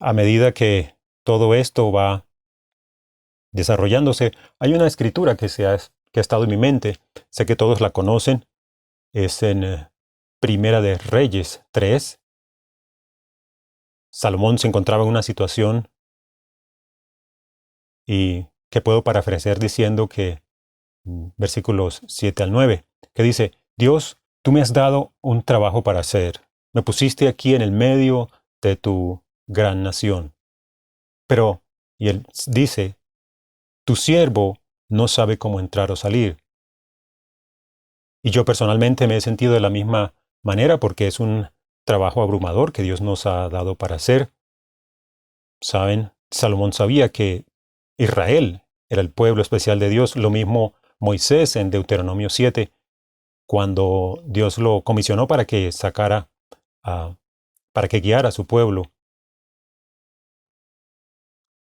a medida que todo esto va desarrollándose, hay una escritura que ha estado en mi mente. Sé que todos la conocen. Es en Primera de Reyes 3. Salomón se encontraba en una situación y que puedo parafrasear diciendo que, versículos 7 al 9, que dice: Dios, tú me has dado un trabajo para hacer. Me pusiste aquí en el medio de tu gran nación. Pero, y él dice, tu siervo no sabe cómo entrar o salir. Y yo personalmente me he sentido de la misma manera porque es un trabajo abrumador que Dios nos ha dado para hacer. Saben, Salomón sabía que Israel era el pueblo especial de Dios, lo mismo Moisés en Deuteronomio 7, cuando Dios lo comisionó para que para que guiara a su pueblo,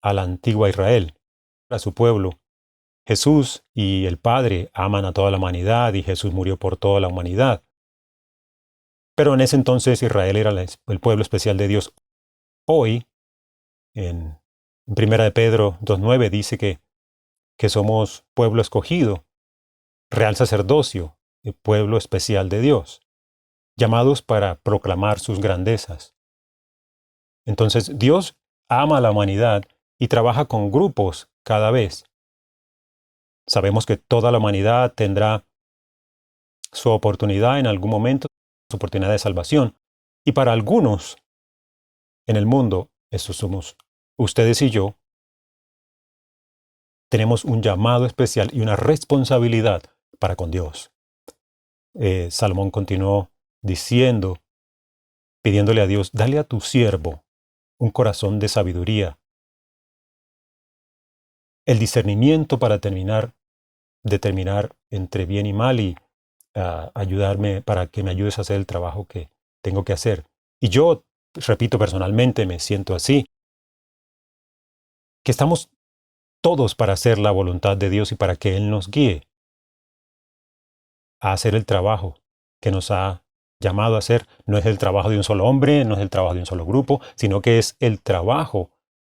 a la antigua Israel, a su pueblo. Jesús y el Padre aman a toda la humanidad y Jesús murió por toda la humanidad. Pero en ese entonces Israel era el pueblo especial de Dios. Hoy, en Primera de Pedro 2:9 dice que somos pueblo escogido, real sacerdocio, el pueblo especial de Dios, llamados para proclamar sus grandezas. Entonces Dios ama a la humanidad y trabaja con grupos cada vez. Sabemos que toda la humanidad tendrá su oportunidad en algún momento, su oportunidad de salvación. Y para algunos en el mundo, estos somos ustedes y yo, tenemos un llamado especial y una responsabilidad para con Dios. Salomón continuó diciendo, pidiéndole a Dios: dale a tu siervo un corazón de sabiduría, el discernimiento para determinar entre bien y mal y ayudarme para que me ayudes a hacer el trabajo que tengo que hacer. Y yo, repito, personalmente me siento así, que estamos todos para hacer la voluntad de Dios y para que Él nos guíe a hacer el trabajo que nos ha llamado a hacer. No es el trabajo de un solo hombre, no es el trabajo de un solo grupo, sino que es el trabajo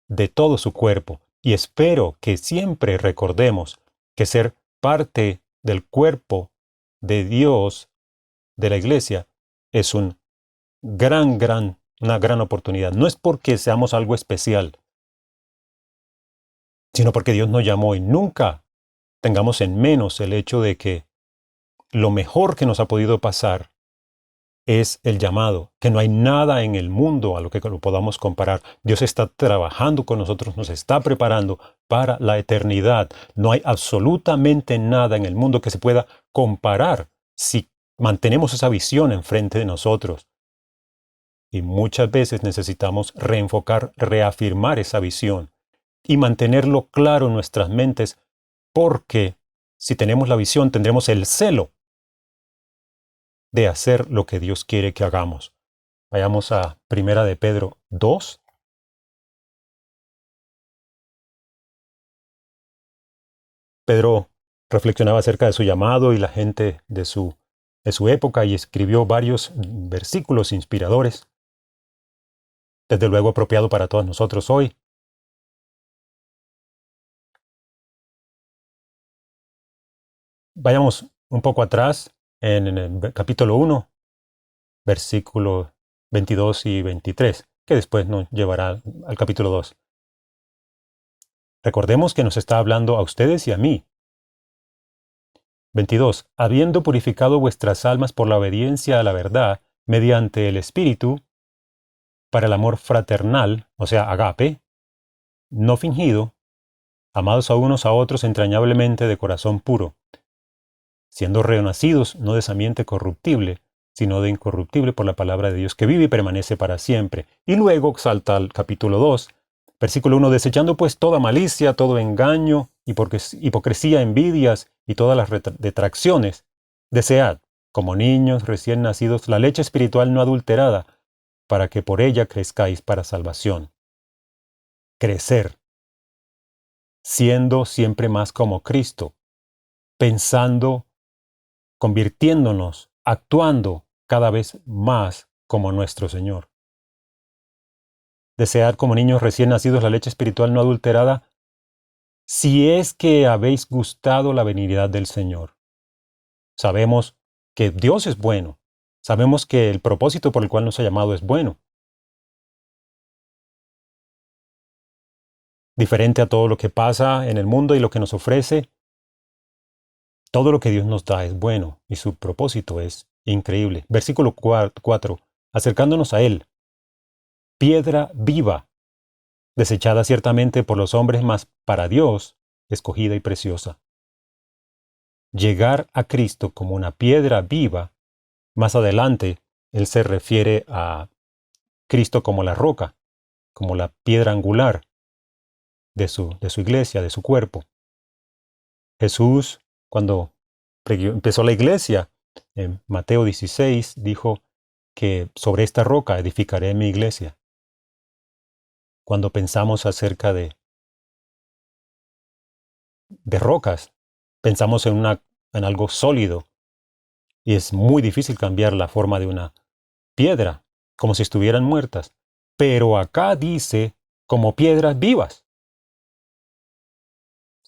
de todo su cuerpo. Y espero que siempre recordemos que ser parte del cuerpo de Dios, de la iglesia, es una gran oportunidad. No es porque seamos algo especial, sino porque Dios nos llamó y nunca tengamos en menos el hecho de que lo mejor que nos ha podido pasar es el llamado, que no hay nada en el mundo a lo que lo podamos comparar. Dios está trabajando con nosotros, nos está preparando para la eternidad. No hay absolutamente nada en el mundo que se pueda comparar si mantenemos esa visión enfrente de nosotros. Y muchas veces necesitamos reenfocar, reafirmar esa visión y mantenerlo claro en nuestras mentes, porque si tenemos la visión tendremos el celo de hacer lo que Dios quiere que hagamos. Vayamos a Primera de Pedro 2. Pedro reflexionaba acerca de su llamado y la gente de su época y escribió varios versículos inspiradores, desde luego apropiado para todos nosotros hoy. Vayamos un poco atrás en el capítulo 1, versículos 22 y 23, que después nos llevará al capítulo 2. Recordemos que nos está hablando a ustedes y a mí. 22. Habiendo purificado vuestras almas por la obediencia a la verdad, mediante el Espíritu, para el amor fraternal, o sea, agape, no fingido, amados a unos a otros entrañablemente de corazón puro, siendo renacidos no de simiente corruptible, sino de incorruptible por la palabra de Dios que vive y permanece para siempre. Y luego salta al capítulo 2, versículo 1, desechando pues toda malicia, todo engaño, hipocresía, envidias y todas las detracciones, desead, como niños recién nacidos, la leche espiritual no adulterada, para que por ella crezcáis para salvación. Crecer, siendo siempre más como Cristo, pensando, convirtiéndonos, actuando cada vez más como nuestro Señor. Desead como niños recién nacidos la leche espiritual no adulterada, si es que habéis gustado la benignidad del Señor. Sabemos que Dios es bueno. Sabemos que el propósito por el cual nos ha llamado es bueno. Diferente a todo lo que pasa en el mundo y lo que nos ofrece, todo lo que Dios nos da es bueno y su propósito es increíble. Versículo 4. Acercándonos a Él, piedra viva, desechada ciertamente por los hombres, mas para Dios escogida y preciosa. Llegar a Cristo como una piedra viva, más adelante Él se refiere a Cristo como la roca, como la piedra angular de su iglesia, de su cuerpo. Jesús, cuando empezó la iglesia, en Mateo 16, dijo que sobre esta roca edificaré mi iglesia. Cuando pensamos acerca de rocas, pensamos en algo sólido, y es muy difícil cambiar la forma de una piedra, como si estuvieran muertas. Pero acá dice como piedras vivas,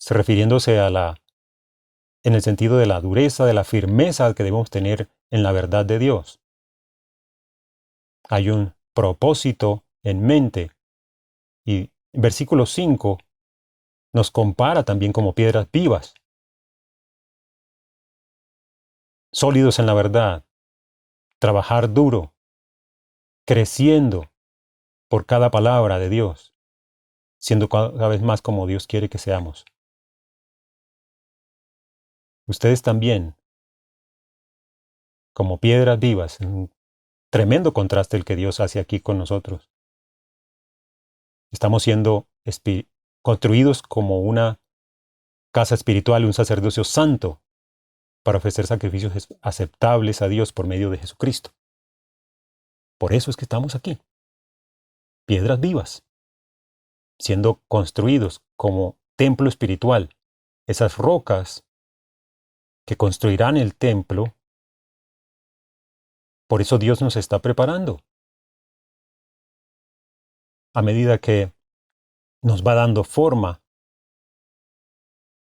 refiriéndose en el sentido de la dureza, de la firmeza que debemos tener en la verdad de Dios. Hay un propósito en mente, y versículo 5 nos compara también como piedras vivas, sólidos en la verdad, trabajar duro, creciendo por cada palabra de Dios, siendo cada vez más como Dios quiere que seamos. Ustedes también, como piedras vivas, un tremendo contraste el que Dios hace aquí con nosotros. Estamos siendo construidos como una casa espiritual y un sacerdocio santo para ofrecer sacrificios aceptables a Dios por medio de Jesucristo. Por eso es que estamos aquí, piedras vivas, siendo construidos como templo espiritual. Esas rocas que construirán el templo, por eso Dios nos está preparando. A medida que nos va dando forma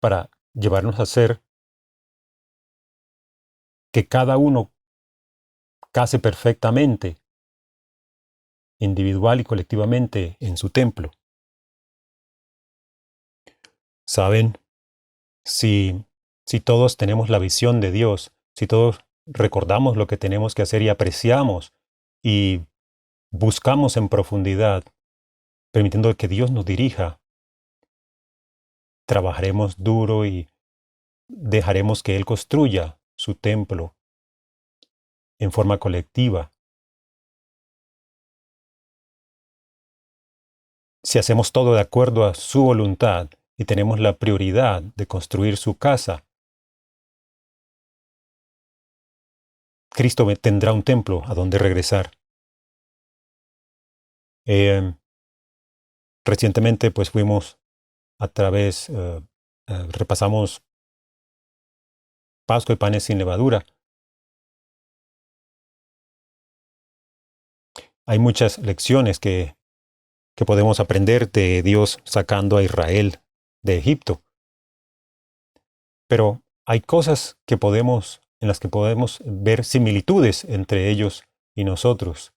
para llevarnos a ser que cada uno case perfectamente, individual y colectivamente, en su templo. ¿Saben? Si todos tenemos la visión de Dios, si todos recordamos lo que tenemos que hacer y apreciamos y buscamos en profundidad, permitiendo que Dios nos dirija, trabajaremos duro y dejaremos que Él construya su templo en forma colectiva. Si hacemos todo de acuerdo a su voluntad y tenemos la prioridad de construir su casa, Cristo tendrá un templo a donde regresar. Recientemente pues fuimos a través, repasamos Pascua y panes sin levadura. Hay muchas lecciones que podemos aprender de Dios sacando a Israel de Egipto. Pero hay cosas en las que podemos ver similitudes entre ellos y nosotros.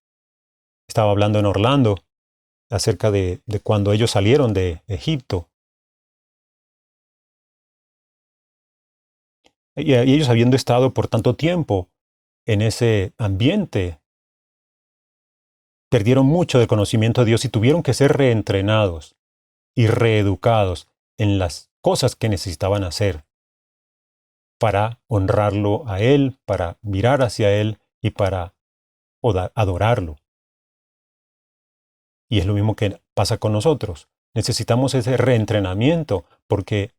Estaba hablando en Orlando acerca de cuando ellos salieron de Egipto. Y ellos habiendo estado por tanto tiempo en ese ambiente, perdieron mucho del conocimiento de Dios y tuvieron que ser reentrenados y reeducados en las cosas que necesitaban hacer para honrarlo a Él, para mirar hacia Él y para adorarlo. Y es lo mismo que pasa con nosotros. Necesitamos ese reentrenamiento porque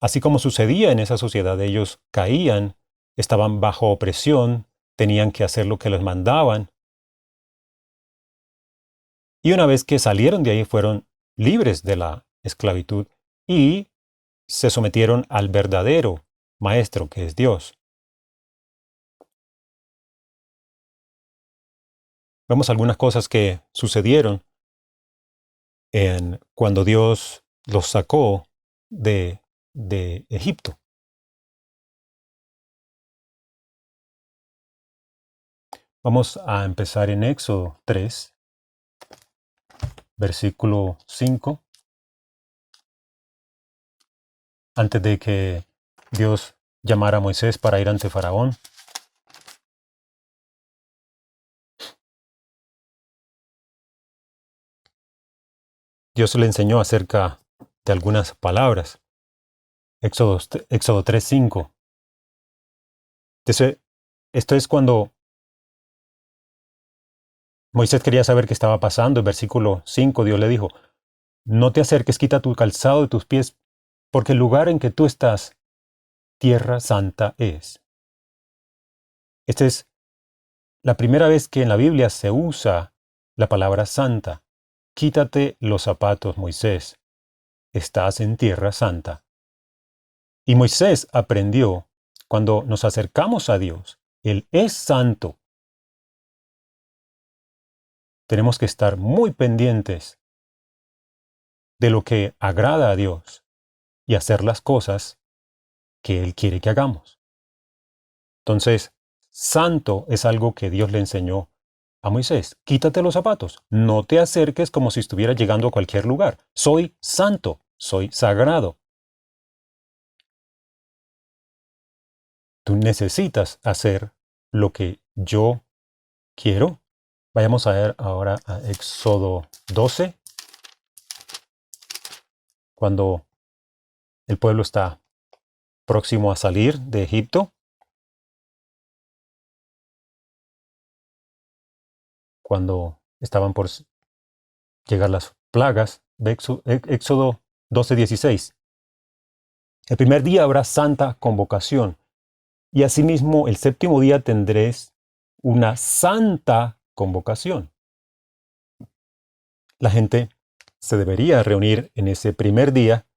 así como sucedía en esa sociedad, ellos caían, estaban bajo opresión, tenían que hacer lo que les mandaban. Y una vez que salieron de ahí fueron libres de la esclavitud y se sometieron al verdadero maestro que es Dios. Vemos algunas cosas que sucedieron cuando Dios los sacó de Egipto. Vamos a empezar en Éxodo 3, versículo 5, antes de que Dios llamara a Moisés para ir ante Faraón. Dios le enseñó acerca de algunas palabras. Éxodo 3, 5. Entonces, esto es cuando Moisés quería saber qué estaba pasando. En versículo 5 Dios le dijo, no te acerques, quita tu calzado de tus pies, porque el lugar en que tú estás, tierra santa es. Esta es la primera vez que en la Biblia se usa la palabra santa. Quítate los zapatos, Moisés. Estás en tierra santa. Y Moisés aprendió, cuando nos acercamos a Dios, Él es santo. Tenemos que estar muy pendientes de lo que agrada a Dios y hacer las cosas que Él quiere que hagamos. Entonces, santo es algo que Dios le enseñó a Moisés. Quítate los zapatos, no te acerques como si estuvieras llegando a cualquier lugar. Soy santo, soy sagrado. Tú necesitas hacer lo que yo quiero. Vayamos a ver ahora a Éxodo 12, cuando el pueblo está próximo a salir de Egipto. Cuando estaban por llegar las plagas, de Éxodo 12, 16. El primer día habrá santa convocación, y asimismo el séptimo día tendréis una santa convocación. La gente se debería reunir en ese primer día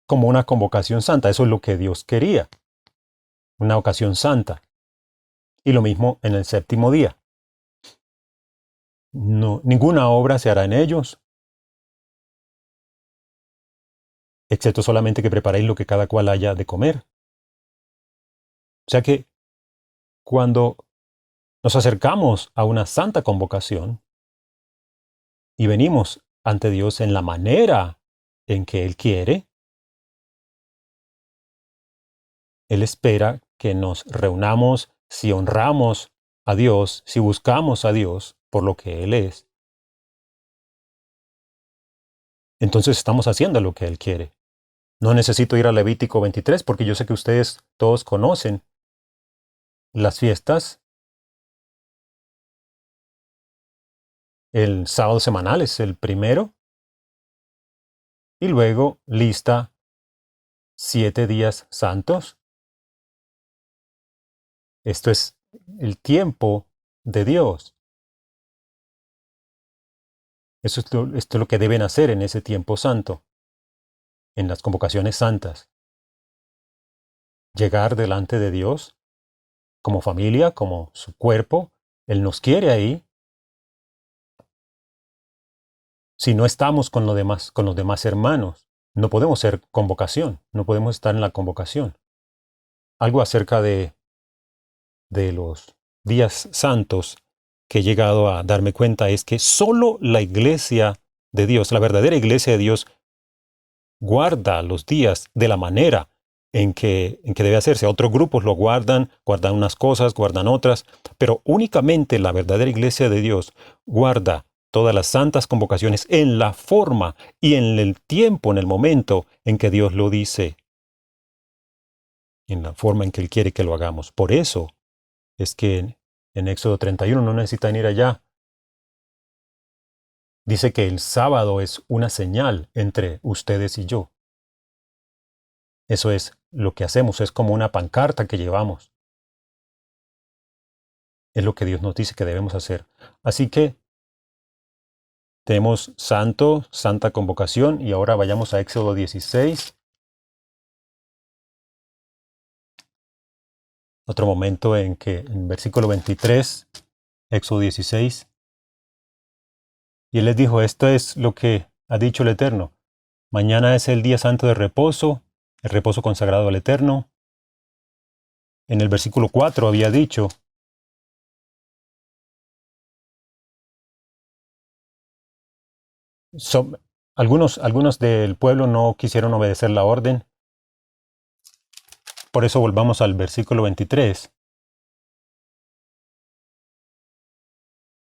como una convocación santa. Eso es lo que Dios quería, una ocasión santa. Y lo mismo en el séptimo día. No, ninguna obra se hará en ellos, excepto solamente que preparéis lo que cada cual haya de comer. O sea que cuando nos acercamos a una santa convocación y venimos ante Dios en la manera en que Él quiere, Él espera que nos reunamos si honramos a Dios, si buscamos a Dios por lo que Él es. Entonces estamos haciendo lo que Él quiere. No necesito ir a Levítico 23 porque yo sé que ustedes todos conocen las fiestas. El sábado semanal es el primero. Y luego lista 7 días santos. Esto es el tiempo de Dios. Esto es lo que deben hacer en ese tiempo santo, en las convocaciones santas. Llegar delante de Dios como familia, como su cuerpo. Él nos quiere ahí. Si no estamos con los demás hermanos, no podemos ser convocación, no podemos estar en la convocación. Algo acerca de los días santos que he llegado a darme cuenta es que solo la iglesia de Dios, la verdadera iglesia de Dios, guarda los días de la manera en que debe hacerse. Otros grupos lo guardan unas cosas, guardan otras, pero únicamente la verdadera iglesia de Dios guarda todas las santas convocaciones en la forma y en el tiempo, en el momento en que Dios lo dice, en la forma en que Él quiere que lo hagamos. Por eso es que en Éxodo 31 no necesitan ir allá. Dice que el sábado es una señal entre ustedes y yo. Eso es lo que hacemos, es como una pancarta que llevamos. Es lo que Dios nos dice que debemos hacer. Así que tenemos santa convocación, y ahora vayamos a Éxodo 16. Otro momento en que en versículo 23, Éxodo 16, Y él les dijo, esto es lo que ha dicho el Eterno. Mañana es el día santo de reposo, el reposo consagrado al Eterno. En el versículo 4 había dicho, so- algunos del pueblo no quisieron obedecer la orden. Por eso volvamos al versículo 23.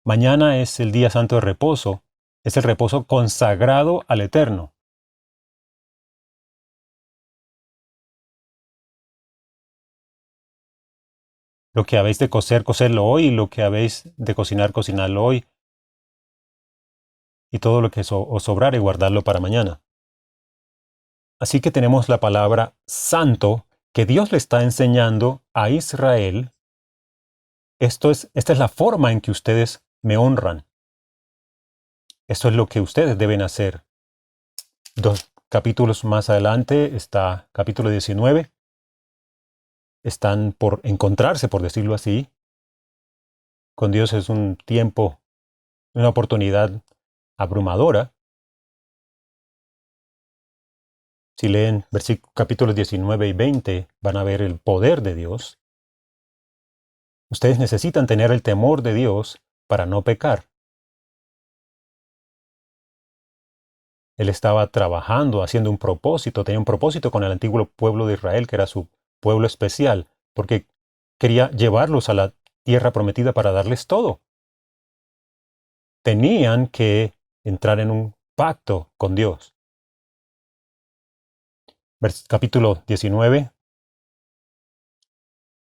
Mañana es el día santo de reposo, es el reposo consagrado al Eterno. Lo que habéis de cocer, cocerlo hoy, y lo que habéis de cocinar, cocinarlo hoy, y todo lo que os sobrare, guardarlo para mañana. Así que tenemos la palabra santo que Dios le está enseñando a Israel. Esta es la forma en que ustedes me honran. Esto es lo que ustedes deben hacer. 2 capítulos más adelante está capítulo 19. Están por encontrarse, por decirlo así. Con Dios es un tiempo, una oportunidad abrumadora. Si leen capítulos 19 y 20, van a ver el poder de Dios. Ustedes necesitan tener el temor de Dios para no pecar. Él estaba trabajando, haciendo un propósito, tenía un propósito con el antiguo pueblo de Israel, que era su pueblo especial, porque quería llevarlos a la tierra prometida para darles todo. Tenían que entrar en un pacto con Dios. Capítulo 19,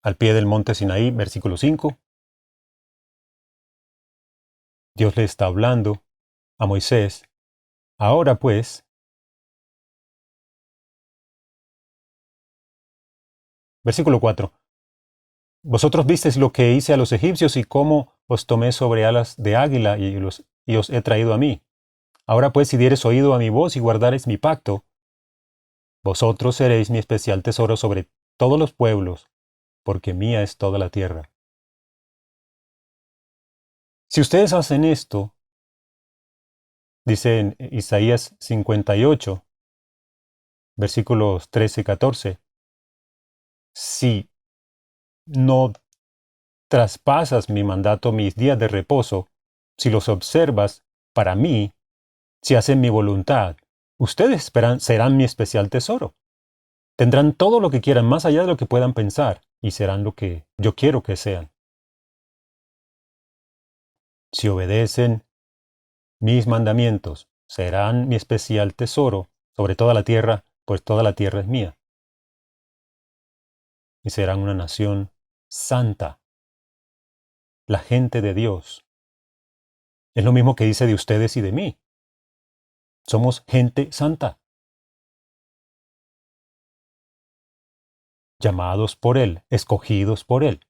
al pie del monte Sinaí, versículo 5. Dios le está hablando a Moisés. Ahora pues, versículo 4. Vosotros visteis lo que hice a los egipcios y cómo os tomé sobre alas de águila y os he traído a mí. Ahora pues, si diereis oído a mi voz y guardareis mi pacto, vosotros seréis mi especial tesoro sobre todos los pueblos, porque mía es toda la tierra. Si ustedes hacen esto, dice en Isaías 58, versículos 13 y 14, si no traspasas mi mandato, mis días de reposo, si los observas para mí, si hacen mi voluntad, ustedes serán mi especial tesoro. Tendrán todo lo que quieran más allá de lo que puedan pensar y serán lo que yo quiero que sean. Si obedecen mis mandamientos, serán mi especial tesoro sobre toda la tierra, pues toda la tierra es mía. Y serán una nación santa, la gente de Dios. Es lo mismo que dice de ustedes y de mí. Somos gente santa, llamados por Él, escogidos por Él.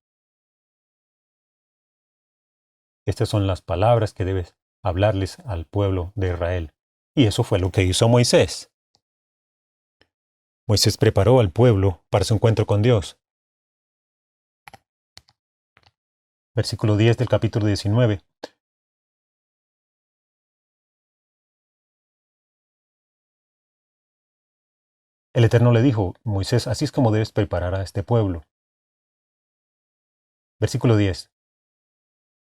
Estas son las palabras que debes hablarles al pueblo de Israel. Y eso fue lo que hizo Moisés. Moisés preparó al pueblo para su encuentro con Dios. Versículo 10 del capítulo 19. El Eterno le dijo, Moisés, así es como debes preparar a este pueblo. Versículo 10.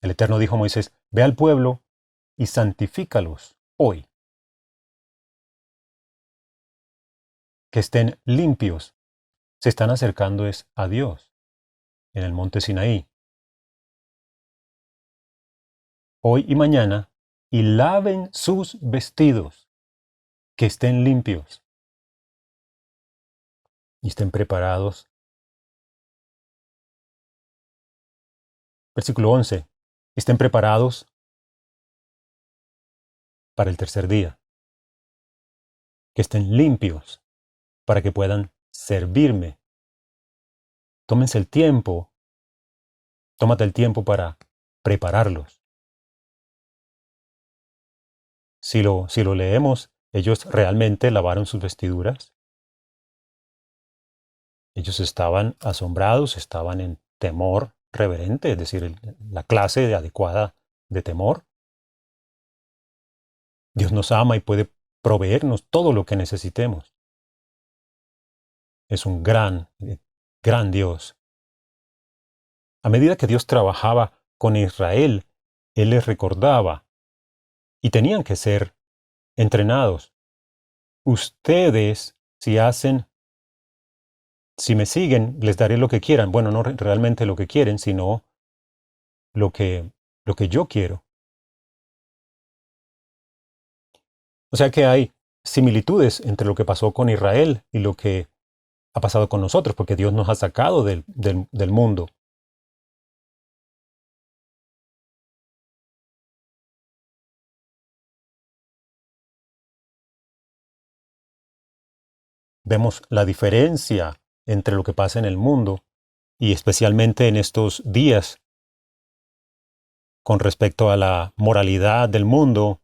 El Eterno dijo a Moisés, ve al pueblo y santifícalos hoy, que estén limpios. Se están acercando a Dios en el monte Sinaí. Hoy y mañana, y laven sus vestidos, que estén limpios y estén preparados. Versículo 11. Estén preparados para el tercer día, que estén limpios para que puedan servirme. Tómense el tiempo, tómate el tiempo para prepararlos. Si lo leemos, ellos realmente lavaron sus vestiduras. Ellos estaban asombrados, estaban en temor reverente, es decir, la clase adecuada de temor. Dios nos ama y puede proveernos todo lo que necesitemos. Es un gran Dios. A medida que Dios trabajaba con Israel, Él les recordaba y tenían que ser entrenados. Ustedes, si me siguen, les daré lo que quieran. Bueno, no realmente lo que quieren, sino lo que, lo que yo quiero. O sea que hay similitudes entre lo que pasó con Israel y lo que ha pasado con nosotros, porque Dios nos ha sacado del mundo. Vemos la diferencia entre lo que pasa en el mundo y especialmente en estos días con respecto a la moralidad del mundo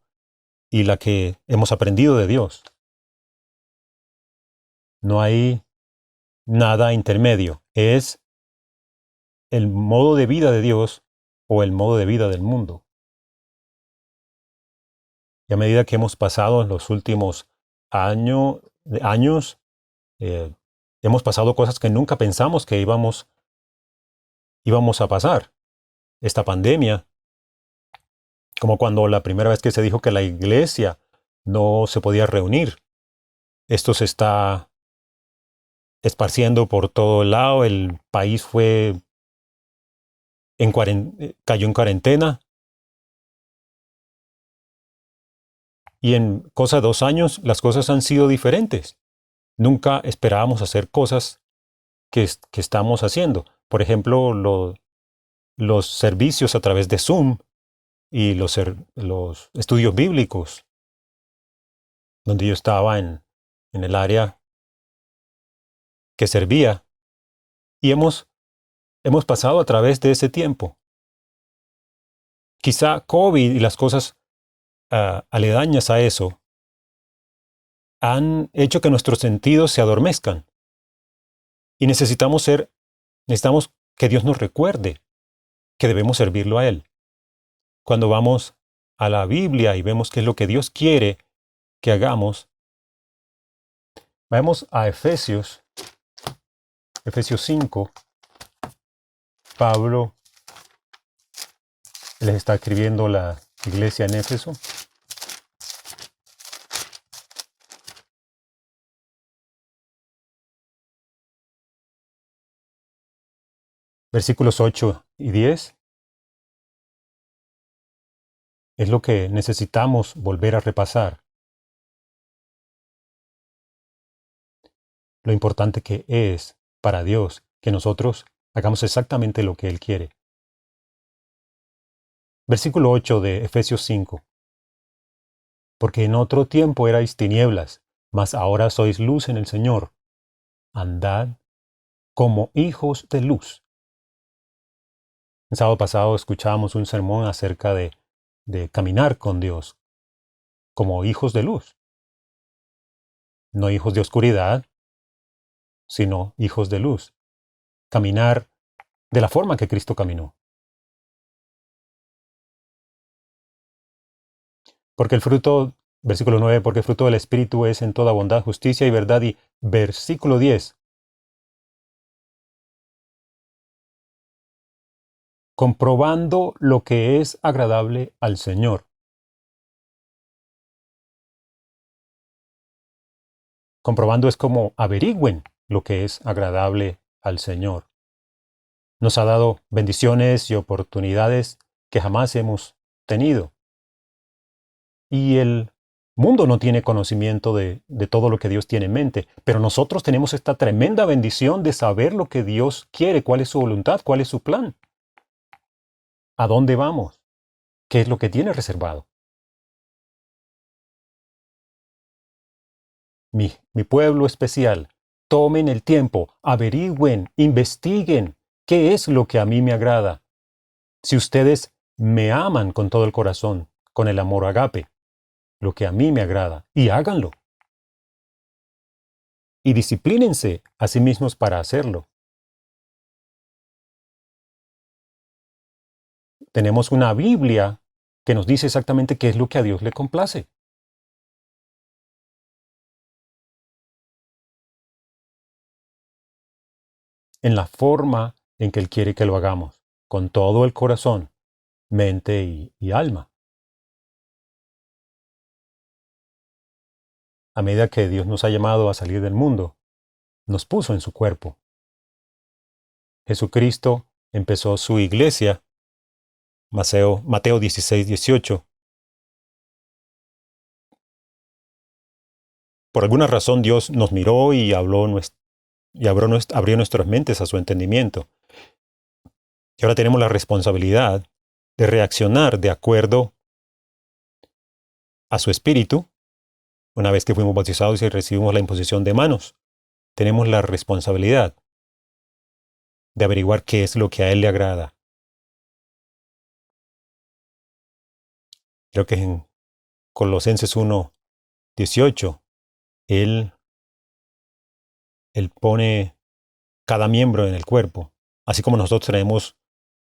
y la que hemos aprendido de Dios. No hay nada intermedio. Es el modo de vida de Dios o el modo de vida del mundo. Y a medida que hemos pasado en los últimos años, eh, hemos pasado cosas que nunca pensamos que íbamos a pasar. Esta pandemia, como cuando la primera vez que se dijo que la iglesia no se podía reunir. Esto se está esparciendo por todo el lado. El país cayó en cuarentena. Y en cosa de 2 años las cosas han sido diferentes. Nunca esperábamos hacer cosas que estamos haciendo. Por ejemplo, los servicios a través de Zoom y los estudios bíblicos, donde yo estaba en el área que servía. Y hemos pasado a través de ese tiempo. Quizá COVID y las cosas aledañas a eso han hecho que nuestros sentidos se adormezcan. Y necesitamos que Dios nos recuerde que debemos servirlo a Él. Cuando vamos a la Biblia y vemos qué es lo que Dios quiere que hagamos, vamos a Efesios 5. Pablo les está escribiendo a la iglesia en Éfeso. Versículos 8 y 10 es lo que necesitamos volver a repasar. Lo importante que es para Dios que nosotros hagamos exactamente lo que Él quiere. Versículo 8 de Efesios 5. Porque en otro tiempo erais tinieblas, mas ahora sois luz en el Señor. Andad como hijos de luz. El sábado pasado escuchábamos un sermón acerca de caminar con Dios como hijos de luz. No hijos de oscuridad, sino hijos de luz. Caminar de la forma que Cristo caminó. Porque el fruto, versículo 9, porque el fruto del Espíritu es en toda bondad, justicia y verdad. Y versículo 10, comprobando lo que es agradable al Señor. Comprobando es como averigüen lo que es agradable al Señor. Nos ha dado bendiciones y oportunidades que jamás hemos tenido. Y el mundo no tiene conocimiento de todo lo que Dios tiene en mente, pero nosotros tenemos esta tremenda bendición de saber lo que Dios quiere, cuál es su voluntad, cuál es su plan. ¿A dónde vamos? ¿Qué es lo que tiene reservado? Mi pueblo especial, tomen el tiempo, averigüen, investiguen qué es lo que a mí me agrada. Si ustedes me aman con todo el corazón, con el amor agape, lo que a mí me agrada, y háganlo. Y disciplínense a sí mismos para hacerlo. Tenemos una Biblia que nos dice exactamente qué es lo que a Dios le complace. en la forma en que Él quiere que lo hagamos, con todo el corazón, mente y alma. A medida que Dios nos ha llamado a salir del mundo, nos puso en su cuerpo. Jesucristo empezó su iglesia, Mateo 16, 18. Por alguna razón Dios nos miró y abrió nuestras mentes a su entendimiento. Y ahora tenemos la responsabilidad de reaccionar de acuerdo a su espíritu. Una vez que fuimos bautizados y recibimos la imposición de manos, tenemos la responsabilidad de averiguar qué es lo que a Él le agrada. Creo que en Colosenses 1, 18, Él pone cada miembro en el cuerpo. Así como nosotros tenemos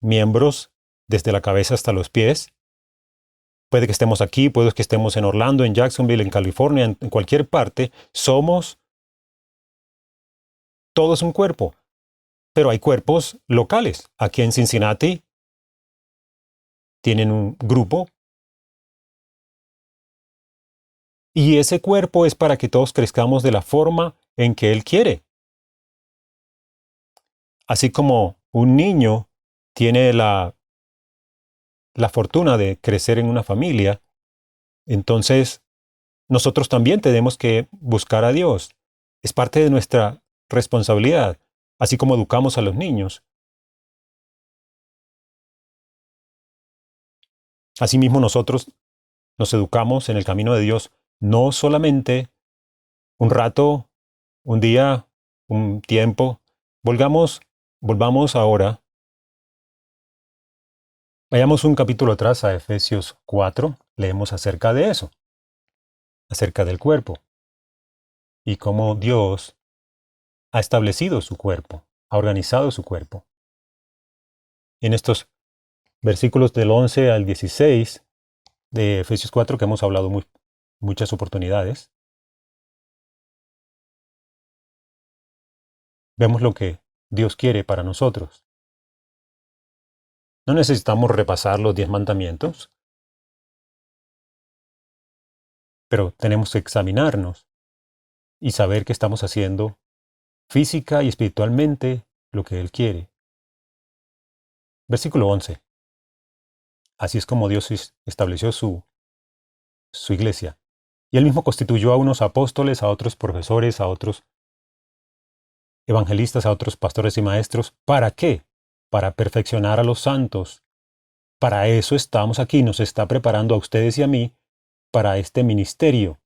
miembros desde la cabeza hasta los pies, puede que estemos aquí, puede que estemos en Orlando, en Jacksonville, en California, en cualquier parte, somos todos un cuerpo. Pero hay cuerpos locales. Aquí en Cincinnati tienen un grupo y ese cuerpo es para que todos crezcamos de la forma en que Él quiere. Así como un niño tiene la fortuna de crecer en una familia, entonces nosotros también tenemos que buscar a Dios. Es parte de nuestra responsabilidad, así como educamos a los niños. Asimismo nosotros nos educamos en el camino de Dios, no solamente un rato, un día, un tiempo. Volvamos ahora. Vayamos un capítulo atrás a Efesios 4, leemos acerca de eso, acerca del cuerpo, y cómo Dios ha establecido su cuerpo, ha organizado su cuerpo. En estos versículos del 11 al 16 de Efesios 4, que hemos hablado muchas oportunidades, vemos lo que Dios quiere para nosotros. No necesitamos repasar los 10 mandamientos, pero tenemos que examinarnos y saber que estamos haciendo física y espiritualmente lo que Él quiere. Versículo 11. Así es como Dios estableció su iglesia. Y Él mismo constituyó a unos apóstoles, a otros profesores, a otros evangelistas, a otros pastores y maestros. ¿Para qué? Para perfeccionar a los santos. Para eso estamos aquí, nos está preparando a ustedes y a mí para este ministerio.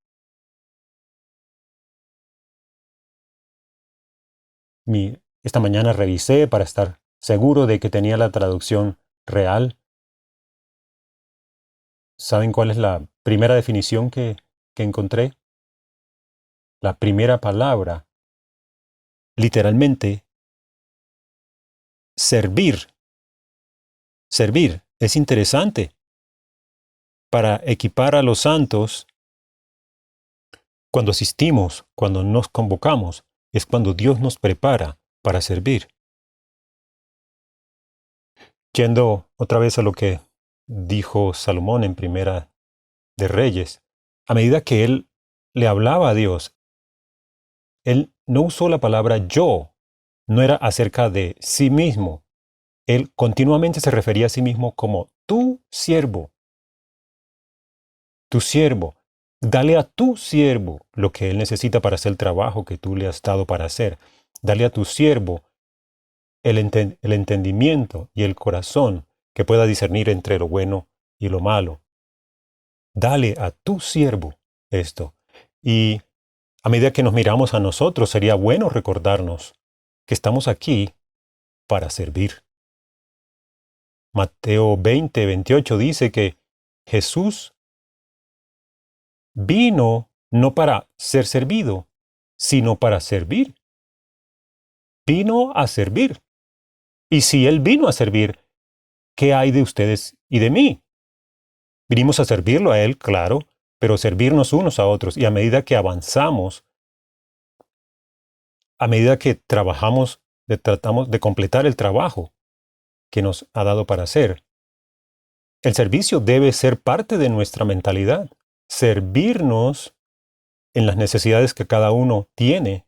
Esta mañana revisé para estar seguro de que tenía la traducción real. ¿Saben cuál es la primera definición que encontré? La primera palabra, literalmente, servir. Servir es interesante. Para equipar a los santos, cuando asistimos, cuando nos convocamos, es cuando Dios nos prepara para servir. Yendo otra vez a lo que dijo Salomón en Primera de Reyes, a medida que él le hablaba a Dios, él no usó la palabra yo, no era acerca de sí mismo. Él continuamente se refería a sí mismo como tu siervo. Tu siervo. Dale a tu siervo lo que él necesita para hacer el trabajo que tú le has dado para hacer. Dale a tu siervo el entendimiento y el corazón que pueda discernir entre lo bueno y lo malo. Dale a tu siervo esto. Y a medida que nos miramos a nosotros, sería bueno recordarnos que estamos aquí para servir. Mateo 20, 28 dice que Jesús vino no para ser servido, sino para servir. Vino a servir. Y si Él vino a servir, ¿qué hay de ustedes y de mí? Vinimos a servirlo a Él, claro, pero servirnos unos a otros. Y a medida que avanzamos, a medida que trabajamos tratamos de completar el trabajo que nos ha dado para hacer. El servicio debe ser parte de nuestra mentalidad, servirnos en las necesidades que cada uno tiene.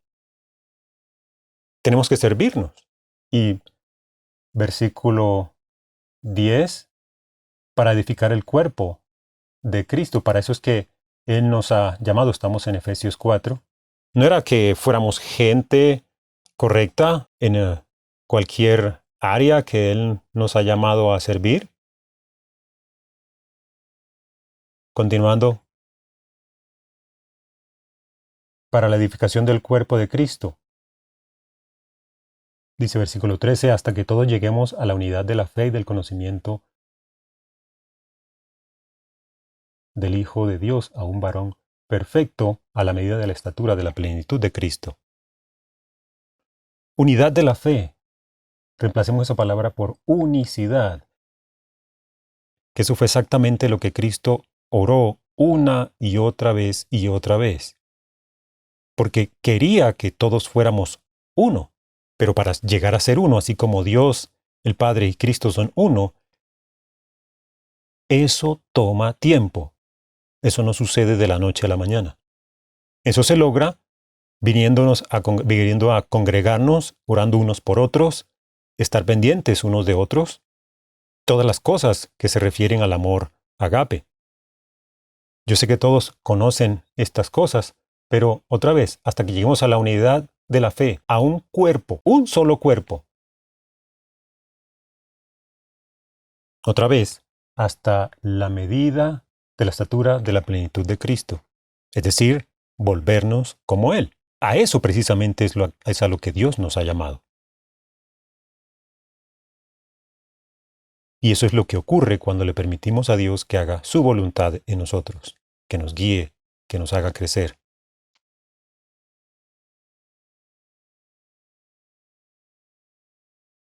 Tenemos que servirnos. Y versículo 10, para edificar el cuerpo de Cristo. Para eso es que Él nos ha llamado, estamos en Efesios 4. No era que fuéramos gente correcta en cualquier área que Él nos ha llamado a servir. Continuando, para la edificación del cuerpo de Cristo. Dice versículo 13, hasta que todos lleguemos a la unidad de la fe y del conocimiento del Hijo de Dios, a un varón perfecto a la medida de la estatura de la plenitud de Cristo. Unidad de la fe. Reemplacemos esa palabra por unicidad. Que eso fue exactamente lo que Cristo oró una y otra vez y otra vez. Porque quería que todos fuéramos uno. Pero para llegar a ser uno, así como Dios, el Padre y Cristo son uno, eso toma tiempo. Eso no sucede de la noche a la mañana. Eso se logra viniendo a congregarnos, orando unos por otros, estar pendientes unos de otros, todas las cosas que se refieren al amor agape. Yo sé que todos conocen estas cosas, pero otra vez, hasta que lleguemos a la unidad de la fe, a un cuerpo, un solo cuerpo. Otra vez, hasta la medida de la estatura de la plenitud de Cristo. Es decir, volvernos como Él. A eso precisamente es a lo que Dios nos ha llamado. Y eso es lo que ocurre cuando le permitimos a Dios que haga su voluntad en nosotros, que nos guíe, que nos haga crecer.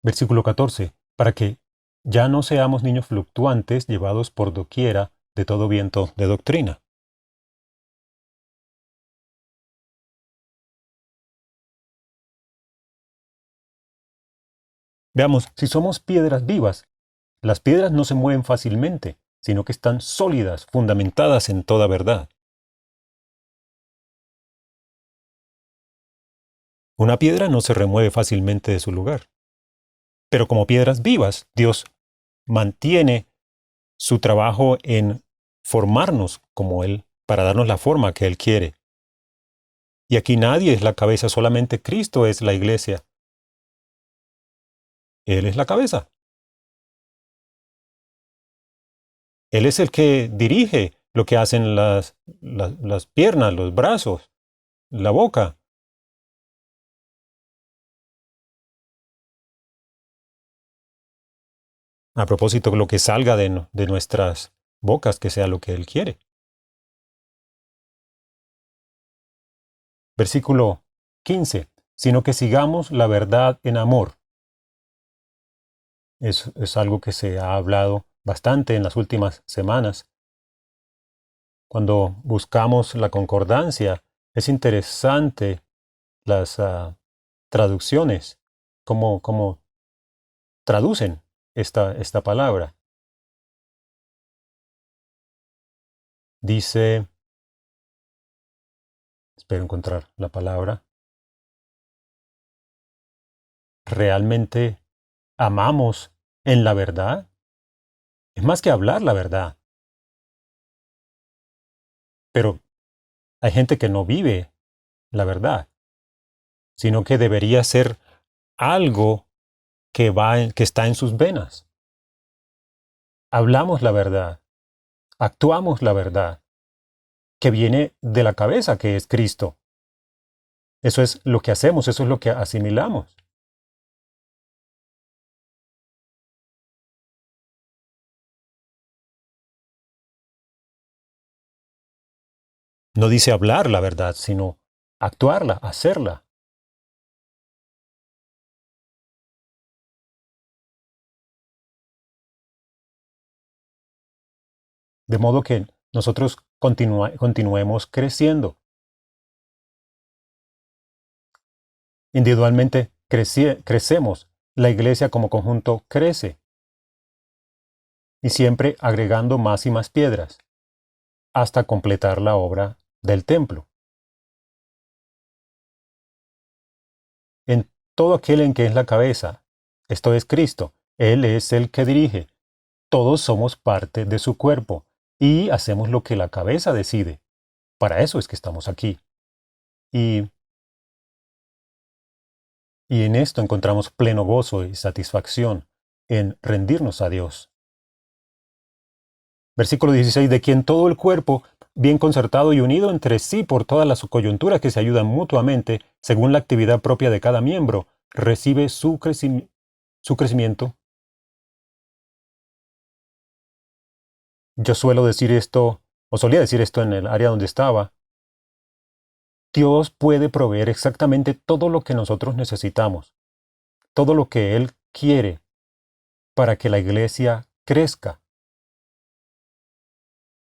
Versículo 14. Para que ya no seamos niños fluctuantes llevados por doquiera de todo viento de doctrina. Veamos, si somos piedras vivas, las piedras no se mueven fácilmente, sino que están sólidas, fundamentadas en toda verdad. Una piedra no se remueve fácilmente de su lugar. Pero como piedras vivas, Dios mantiene su trabajo en formarnos como Él, para darnos la forma que Él quiere. Y aquí nadie es la cabeza, solamente Cristo es la iglesia. Él es la cabeza. Él es el que dirige lo que hacen las piernas, los brazos, la boca. A propósito, lo que salga de nuestras bocas, que sea lo que Él quiere. Versículo 15. Sino que sigamos la verdad en amor. Es algo que se ha hablado bastante en las últimas semanas. Cuando buscamos la concordancia, es interesante las traducciones, cómo traducen esta palabra. Dice, espero encontrar la palabra, ¿realmente amamos en la verdad? Es más que hablar la verdad. Pero hay gente que no vive la verdad, sino que debería ser algo que está en sus venas. Hablamos la verdad, actuamos la verdad, que viene de la cabeza, que es Cristo. Eso es lo que hacemos, eso es lo que asimilamos. No dice hablar la verdad, sino actuarla, hacerla. De modo que nosotros continuemos creciendo. Individualmente crecemos, la iglesia como conjunto crece, y siempre agregando más y más piedras, hasta completar la obra del templo. En todo aquel en que es la cabeza, esto es Cristo, Él es el que dirige. Todos somos parte de su cuerpo y hacemos lo que la cabeza decide. Para eso es que estamos aquí. Y, y en esto encontramos pleno gozo y satisfacción en rendirnos a Dios. Versículo 16, de quien todo el cuerpo, bien concertado y unido entre sí por todas las coyunturas que se ayudan mutuamente, según la actividad propia de cada miembro, recibe su crecimiento. Yo suelo decir esto, o solía decir esto en el área donde estaba. Dios puede proveer exactamente todo lo que nosotros necesitamos, todo lo que Él quiere para que la iglesia crezca.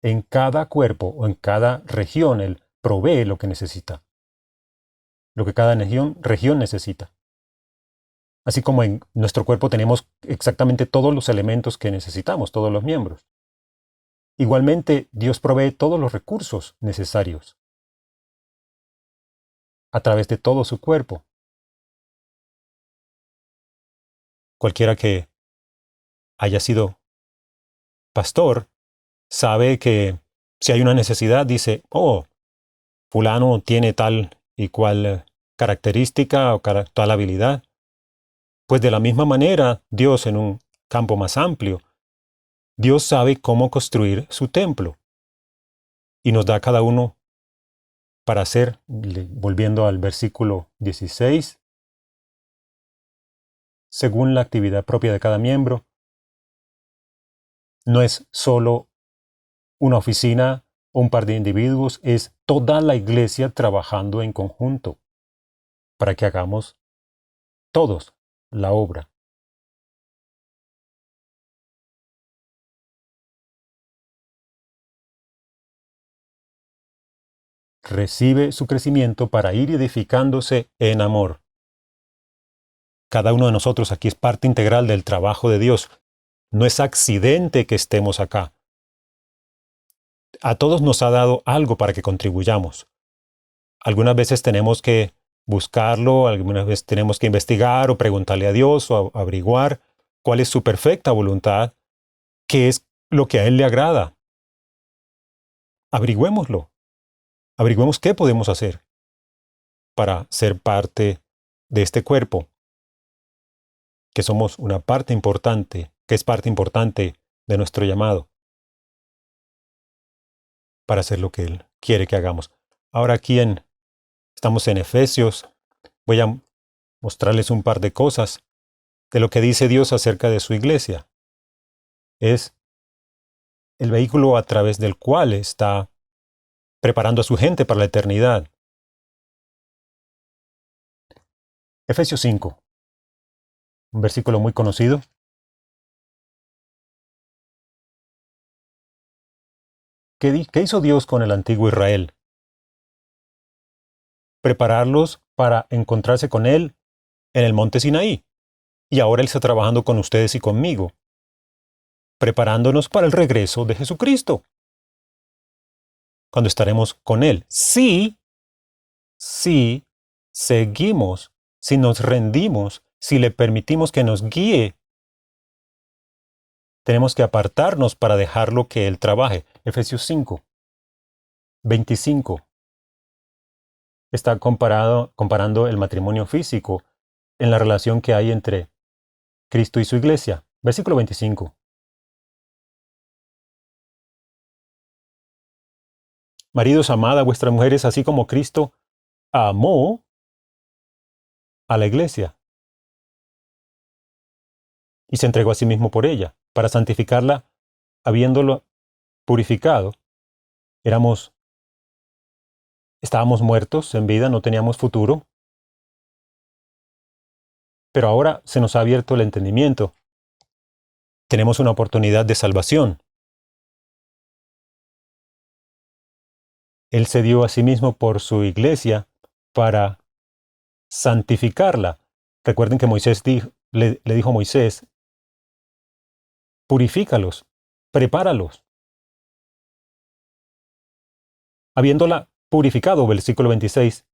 En cada cuerpo o en cada región Él provee lo que necesita, lo que cada región necesita. Así como en nuestro cuerpo tenemos exactamente todos los elementos que necesitamos, todos los miembros. Igualmente, Dios provee todos los recursos necesarios a través de todo su cuerpo. Cualquiera que haya sido pastor sabe que si hay una necesidad, dice, oh, fulano tiene tal y cual característica o tal habilidad. Pues de la misma manera, Dios en un campo más amplio, Dios sabe cómo construir su templo y nos da a cada uno para hacer, volviendo al versículo 16, según la actividad propia de cada miembro. No es solo una oficina o un par de individuos, es toda la iglesia trabajando en conjunto para que hagamos todos la obra. Recibe su crecimiento para ir edificándose en amor. Cada uno de nosotros aquí es parte integral del trabajo de Dios. No es accidente que estemos acá. A todos nos ha dado algo para que contribuyamos. Algunas veces tenemos que buscarlo, algunas veces tenemos que investigar o preguntarle a Dios o averiguar cuál es su perfecta voluntad, qué es lo que a Él le agrada. Averigüémoslo. Averigüemos qué podemos hacer para ser parte de este cuerpo, que somos una parte importante, que es parte importante de nuestro llamado, para hacer lo que Él quiere que hagamos. Ahora estamos en Efesios. Voy a mostrarles un par de cosas de lo que dice Dios acerca de su iglesia. Es el vehículo a través del cual está preparando a su gente para la eternidad. Efesios 5, un versículo muy conocido. ¿Qué hizo Dios con el antiguo Israel? Prepararlos para encontrarse con Él en el monte Sinaí. Y ahora Él está trabajando con ustedes y conmigo, preparándonos para el regreso de Jesucristo, cuando estaremos con Él. Si seguimos, si nos rendimos, si le permitimos que nos guíe, tenemos que apartarnos para dejarlo que Él trabaje. Efesios 5, 25. Está comparando el matrimonio físico en la relación que hay entre Cristo y su iglesia. Versículo 25. Maridos, amad a vuestras mujeres así como Cristo amó a la iglesia y se entregó a sí mismo por ella, para santificarla, habiéndolo purificado. Estábamos muertos en vida, no teníamos futuro, pero ahora se nos ha abierto el entendimiento. Tenemos una oportunidad de salvación. Él se dio a sí mismo por su iglesia para santificarla, Recuerden que le dijo a Moisés, purifícalos, prepáralos. Habiéndola purificado, versículo 26,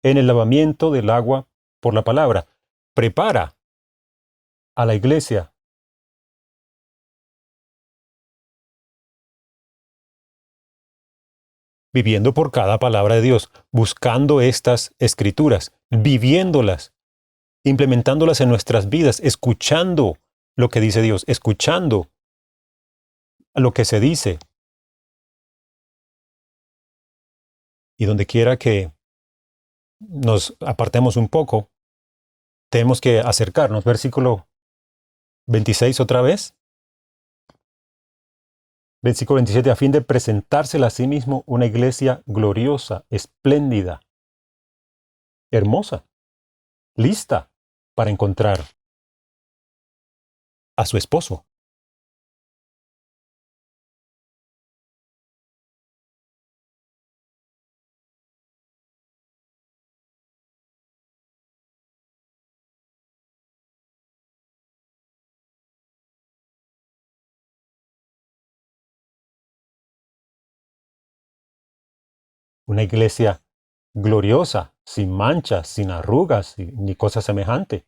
en el lavamiento del agua por la palabra, prepara a la iglesia. Viviendo por cada palabra de Dios, buscando estas escrituras, viviéndolas, implementándolas en nuestras vidas, escuchando lo que dice Dios, escuchando lo que se dice. Y donde quiera que nos apartemos un poco, tenemos que acercarnos. Versículo 26 otra vez. Versículo 27, a fin de presentársela a sí mismo una iglesia gloriosa, espléndida, hermosa, lista para encontrar a su esposo. Una iglesia gloriosa, sin manchas, sin arrugas, ni cosa semejante,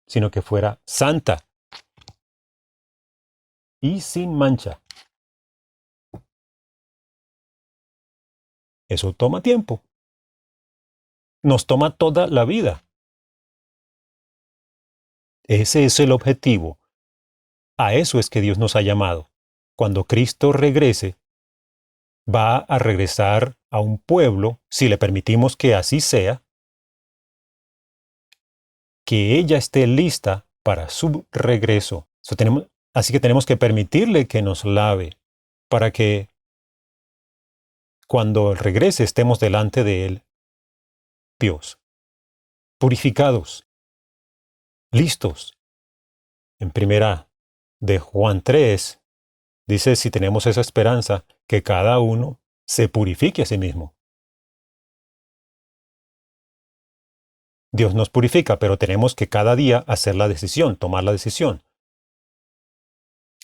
sino que fuera santa y sin mancha. Eso toma tiempo. Nos toma toda la vida. Ese es el objetivo. A eso es que Dios nos ha llamado. Cuando Cristo regrese, va a regresar a un pueblo, si le permitimos que así sea, que ella esté lista para su regreso. Así que tenemos que permitirle que nos lave, para que cuando regrese estemos delante de Él, pios, purificados, listos. En primera de Juan 3, dice, si tenemos esa esperanza, que cada uno se purifique a sí mismo. Dios nos purifica, pero tenemos que cada día hacer la decisión, tomar la decisión.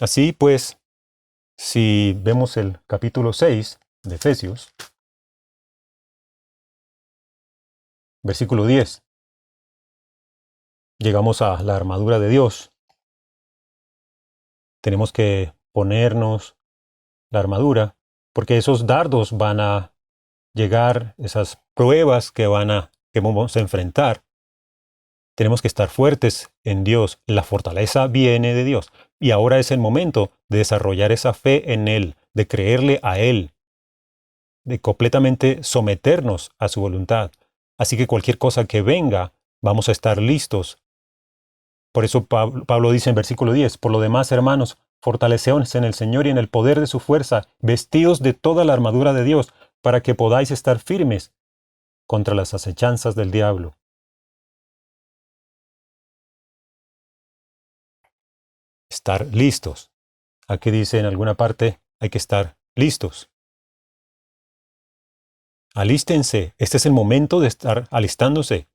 Así pues, si vemos el capítulo 6 de Efesios, versículo 10, llegamos a la armadura de Dios. Tenemos que ponernos la armadura, porque esos dardos van a llegar, esas pruebas que vamos a enfrentar. Tenemos que estar fuertes en Dios. La fortaleza viene de Dios. Y ahora es el momento de desarrollar esa fe en Él, de creerle a Él, de completamente someternos a su voluntad. Así que cualquier cosa que venga, vamos a estar listos. Por eso Pablo dice en versículo 10, por lo demás, hermanos, fortaleceos en el Señor y en el poder de su fuerza, vestidos de toda la armadura de Dios, para que podáis estar firmes contra las acechanzas del diablo. Estar listos. Aquí dice en alguna parte, hay que estar listos. Alístense. Este es el momento de estar alistándose.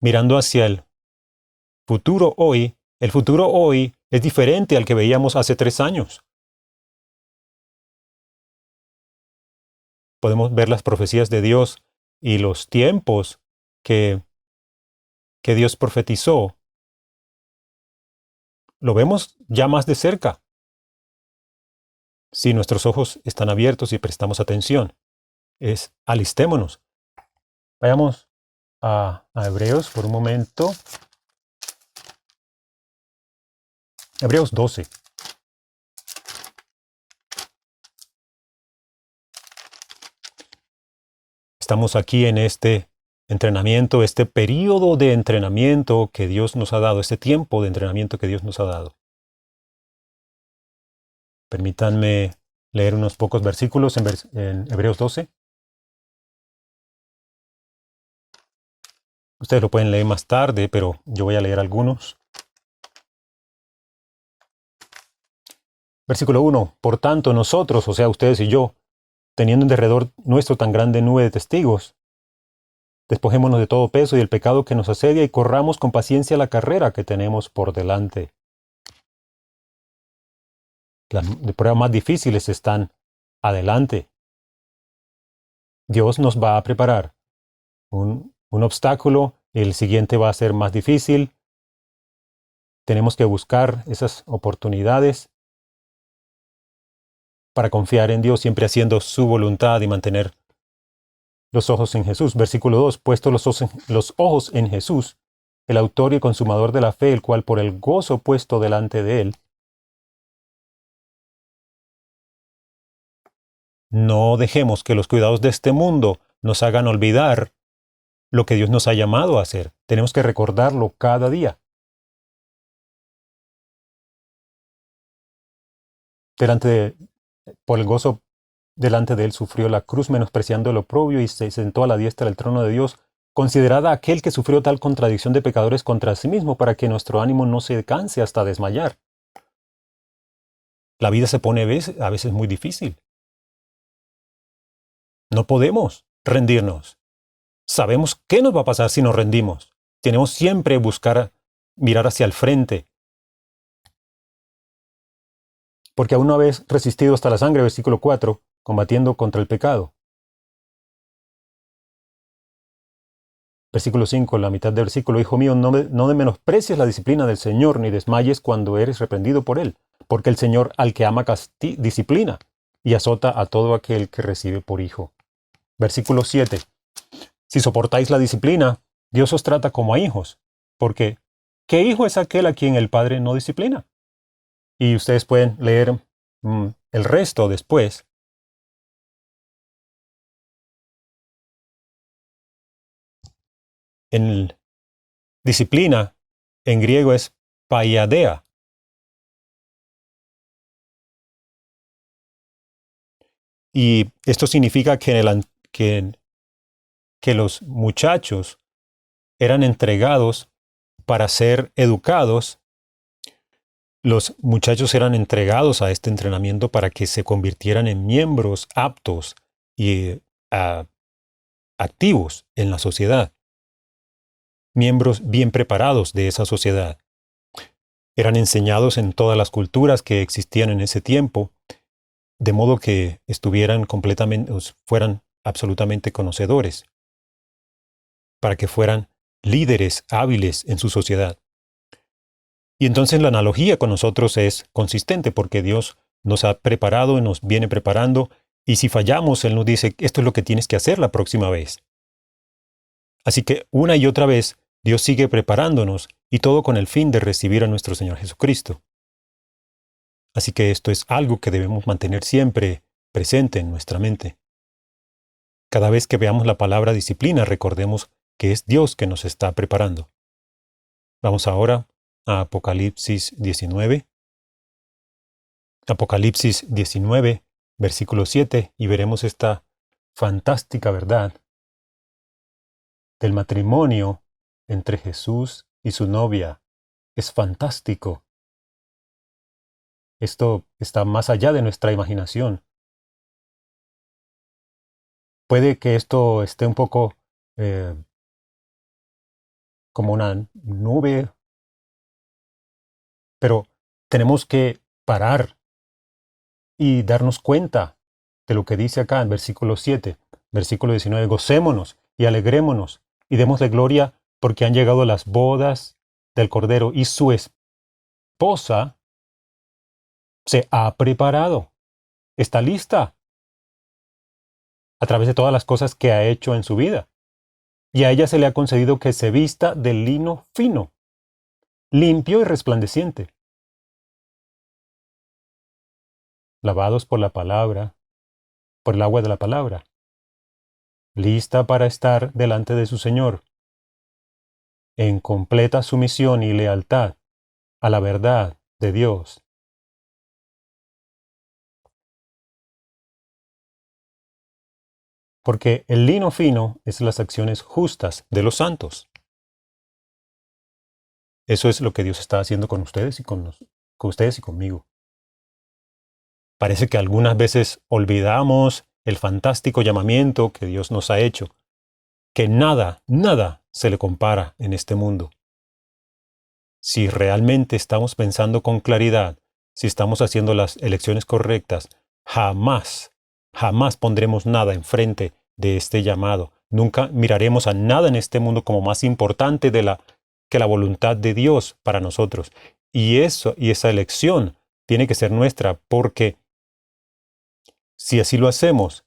Mirando hacia el futuro hoy. El futuro hoy es diferente al que veíamos hace 3 años. Podemos ver las profecías de Dios y los tiempos que Dios profetizó. Lo vemos ya más de cerca. Si nuestros ojos están abiertos y prestamos atención, alistémonos. Vayamos a Hebreos por un momento. Hebreos 12. Estamos aquí en este entrenamiento, este periodo de entrenamiento que Dios nos ha dado, este tiempo de entrenamiento que Dios nos ha dado. Permítanme leer unos pocos versículos en Hebreos 12. Ustedes lo pueden leer más tarde, pero yo voy a leer algunos. Versículo 1. Por tanto, nosotros, o sea, ustedes y yo, teniendo en derredor nuestro tan grande nube de testigos, Despojémonos de todo peso y del pecado que nos asedia y corramos con paciencia la carrera que tenemos por delante. Las pruebas más difíciles están adelante. Dios nos va a preparar un obstáculo, el siguiente va a ser más difícil. Tenemos que buscar esas oportunidades para confiar en Dios, siempre haciendo su voluntad y mantener los ojos en Jesús. Versículo 2, puesto los ojos en Jesús, el autor y consumador de la fe, el cual por el gozo puesto delante de él, no dejemos que los cuidados de este mundo nos hagan olvidar lo que Dios nos ha llamado a hacer. Tenemos que recordarlo cada día. Por el gozo delante de él sufrió la cruz, menospreciando el oprobio, y se sentó a la diestra del trono de Dios. Considerada aquel que sufrió tal contradicción de pecadores contra sí mismo, para que nuestro ánimo no se canse hasta desmayar. La vida se pone a veces muy difícil. No podemos rendirnos. Sabemos qué nos va a pasar si nos rendimos. Tenemos siempre mirar hacia el frente. Porque aún no habéis resistido hasta la sangre, versículo 4, combatiendo contra el pecado. Versículo 5, la mitad del versículo, hijo mío, no menosprecies la disciplina del Señor, ni desmayes cuando eres reprendido por Él, porque el Señor al que ama disciplina, y azota a todo aquel que recibe por hijo. Versículo 7, si soportáis la disciplina, Dios os trata como a hijos, porque ¿qué hijo es aquel a quien el Padre no disciplina? Y ustedes pueden leer el resto después. En disciplina, en griego es paiadea. Y esto significa que los muchachos eran entregados para ser educados. Los muchachos eran entregados a este entrenamiento para que se convirtieran en miembros aptos y activos en la sociedad. Miembros bien preparados de esa sociedad. Eran enseñados en todas las culturas que existían en ese tiempo, de modo que fueran absolutamente conocedores, para que fueran líderes hábiles en su sociedad. Y entonces la analogía con nosotros es consistente, porque Dios nos ha preparado y nos viene preparando, y si fallamos, Él nos dice, esto es lo que tienes que hacer la próxima vez. Así que una y otra vez, Dios sigue preparándonos, y todo con el fin de recibir a nuestro Señor Jesucristo. Así que esto es algo que debemos mantener siempre presente en nuestra mente. Cada vez que veamos la palabra disciplina, recordemos que es Dios que nos está preparando. Vamos ahora a Apocalipsis 19. Apocalipsis 19, versículo 7, y veremos esta fantástica verdad del matrimonio entre Jesús y su novia. Es fantástico. Esto está más allá de nuestra imaginación. Puede que esto esté un poco como una nube, pero tenemos que parar y darnos cuenta de lo que dice acá en versículo 7, versículo 19, gocémonos y alegrémonos y démosle gloria porque han llegado las bodas del Cordero y su esposa se ha preparado, está lista a través de todas las cosas que ha hecho en su vida. Y a ella se le ha concedido que se vista de lino fino, limpio y resplandeciente, lavados por la palabra, por el agua de la palabra, lista para estar delante de su Señor, en completa sumisión y lealtad a la verdad de Dios. Porque el lino fino es las acciones justas de los santos. Eso es lo que Dios está haciendo con ustedes y con ustedes y conmigo. Parece que algunas veces olvidamos el fantástico llamamiento que Dios nos ha hecho. que nada, nada se le compara en este mundo. Si realmente estamos pensando con claridad, si estamos haciendo las elecciones correctas, jamás, jamás pondremos nada enfrente de este llamado. Nunca miraremos a nada en este mundo como más importante que la voluntad de Dios para nosotros. Y esa elección tiene que ser nuestra, porque si así lo hacemos,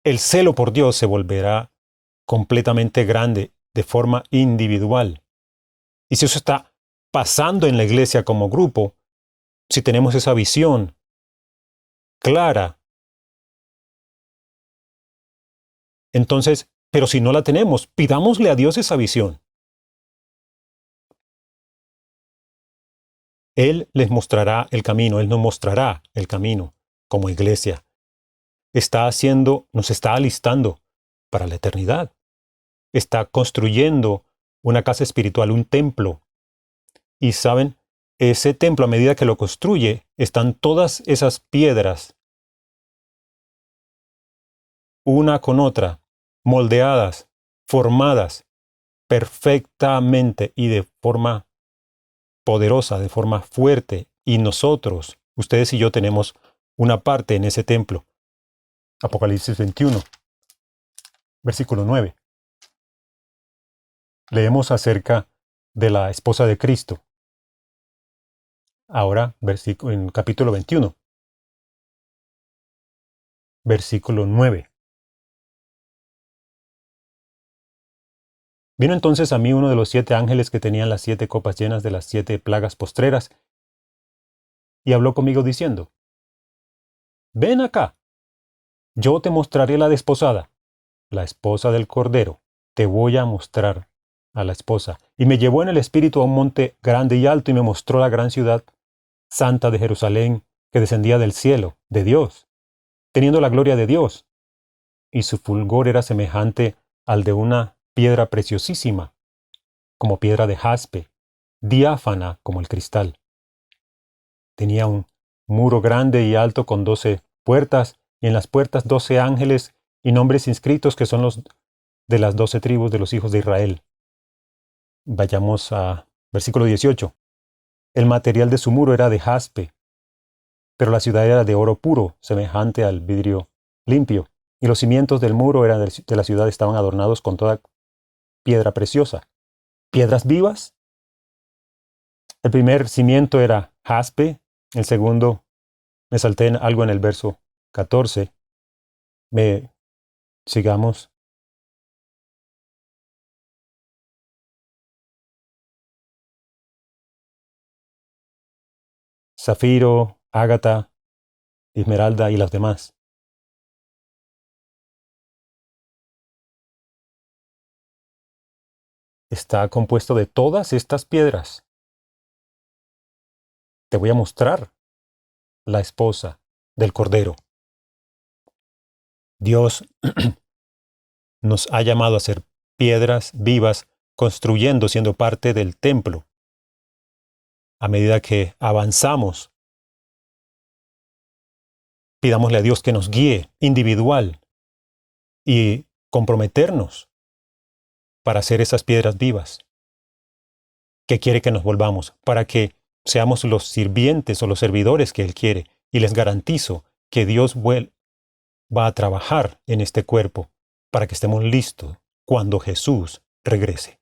el celo por Dios se volverá completamente grande de forma individual. Y si eso está pasando en la iglesia como grupo, si tenemos esa visión clara, entonces, pero si no la tenemos, pidámosle a Dios esa visión. Él les mostrará el camino, Él nos mostrará el camino como iglesia. Nos está alistando para la eternidad. Está construyendo una casa espiritual, un templo. Y saben, ese templo, a medida que lo construye, están todas esas piedras, una con otra, moldeadas, formadas perfectamente y de forma poderosa, de forma fuerte. Y nosotros, ustedes y yo, tenemos una parte en ese templo. Apocalipsis 21, versículo 9. Leemos acerca de la esposa de Cristo. Ahora, en capítulo 21, versículo 9. Vino entonces a mí uno de los 7 ángeles que tenían las 7 copas llenas de las 7 plagas postreras, y habló conmigo diciendo: Ven acá, yo te mostraré la desposada, la esposa del Cordero. Te voy a mostrar a la esposa. Y me llevó en el espíritu a un monte grande y alto, y me mostró la gran ciudad santa de Jerusalén, que descendía del cielo, de Dios, teniendo la gloria de Dios, y su fulgor era semejante al de una piedra preciosísima, como piedra de jaspe, diáfana como el cristal. Tenía un muro grande y alto con 12 puertas, y en las puertas 12 ángeles y nombres inscritos que son los de las 12 tribus de los hijos de Israel. Vayamos a versículo 18. El material de su muro era de jaspe, pero la ciudad era de oro puro, semejante al vidrio limpio, y los cimientos del muro de la ciudad estaban adornados con toda piedra preciosa. ¿Piedras vivas? El primer cimiento era jaspe, el segundo, me salté en algo en el verso 14. Sigamos. Zafiro, ágata, esmeralda y las demás. Está compuesto de todas estas piedras. Te voy a mostrar la esposa del Cordero. Dios nos ha llamado a ser piedras vivas, construyendo, siendo parte del templo. A medida que avanzamos, pidámosle a Dios que nos guíe individual y comprometernos para ser esas piedras vivas que quiere que nos volvamos, para que seamos los sirvientes o los servidores que Él quiere. Y les garantizo que Dios va a trabajar en este cuerpo para que estemos listos cuando Jesús regrese.